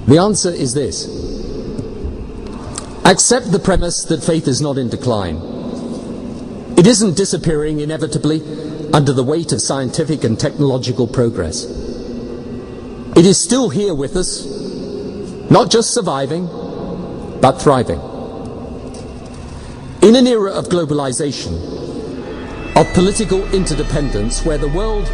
The answer is this. Accept the premise that faith is not in decline. It isn't disappearing inevitably under the weight of scientific and technological progress. It is still here with us, not just surviving, but thriving. In an era of globalization, of political interdependence, where the world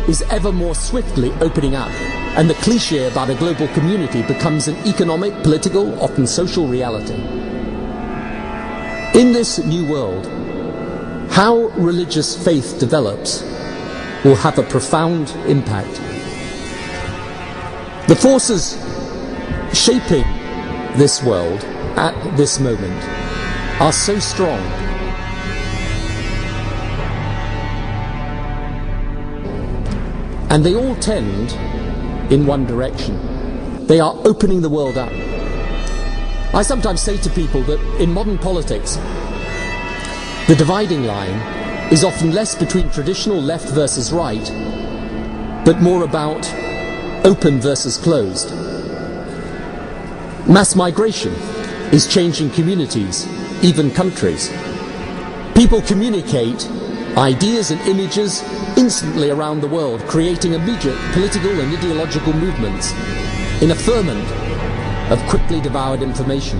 is ever more swiftly opening up, and the cliché about a global community becomes an economic, political, often social reality. In this new world, how religious faith develops will have a profound impact. The forces shaping this world at this moment are so strong. And they all tend in one direction. They are opening the world up. I sometimes say to people that in modern politics, the dividing line is often less between traditional left versus right, but more about open versus closed. Mass migration is changing communities, even countries. People communicate ideas and images instantly around the world, creating immediate political and ideological movements in a ferment of quickly devoured information.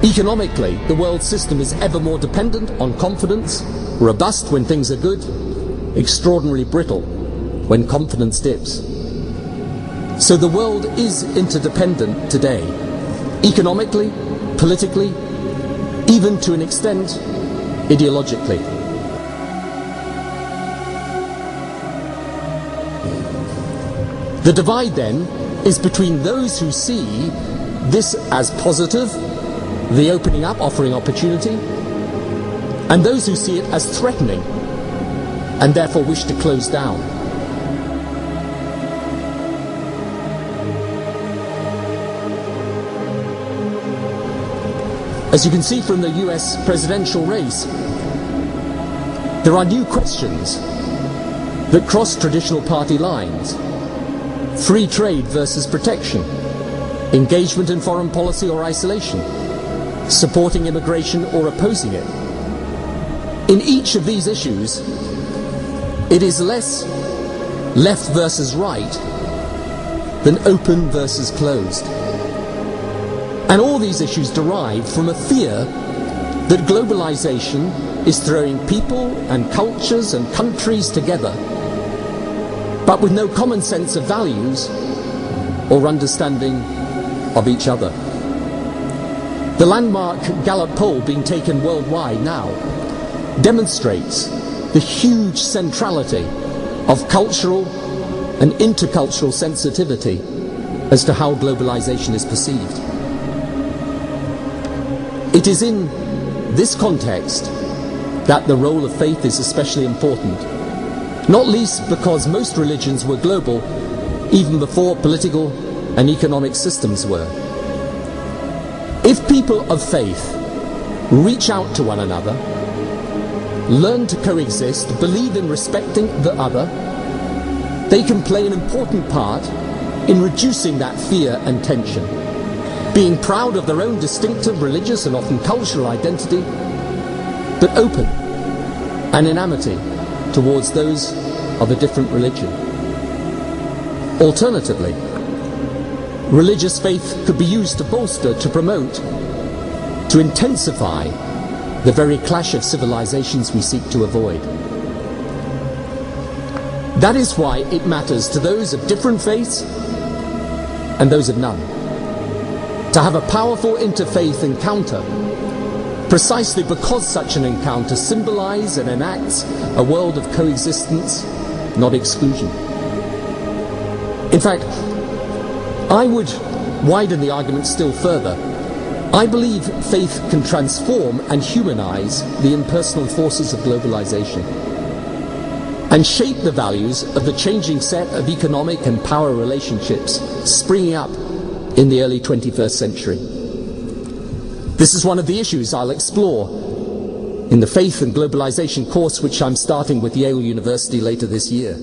Economically, the world system is ever more dependent on confidence, robust when things are good, extraordinarily brittle when confidence dips. So the world is interdependent today, economically, politically, even to an extent, ideologically. The divide then is between those who see this as positive, the opening up, offering opportunity, and those who see it as threatening and therefore wish to close down. As you can see from the US presidential race, there are new questions that cross traditional party lines. Free trade versus protection, engagement in foreign policy or isolation, supporting immigration or opposing it. In each of these issues, it is less left versus right than open versus closed. And all these issues derive from a fear that globalization is throwing people and cultures and countries together, but with no common sense of values or understanding of each other. The landmark Gallup poll being taken worldwide now demonstrates the huge centrality of cultural and intercultural sensitivity as to how globalization is perceived. It is in this context that the role of faith is especially important, not least because most religions were global even before political and economic systems were. If people of faith reach out to one another, learn to coexist, believe in respecting the other, they can play an important part in reducing that fear and tension, being proud of their own distinctive religious and often cultural identity, but open and in amity towards those of a different religion. Alternatively, religious faith could be used to bolster, to promote, to intensify the very clash of civilizations we seek to avoid. That is why it matters to those of different faiths and those of none to have a powerful interfaith encounter, precisely because such an encounter symbolizes and enacts a world of coexistence, not exclusion. In fact, I would widen the argument still further. I believe faith can transform and humanize the impersonal forces of globalization and shape the values of the changing set of economic and power relationships springing up in the early 21st century. This is one of the issues I'll explore in the Faith and Globalization course, which I'm starting with Yale University later this year.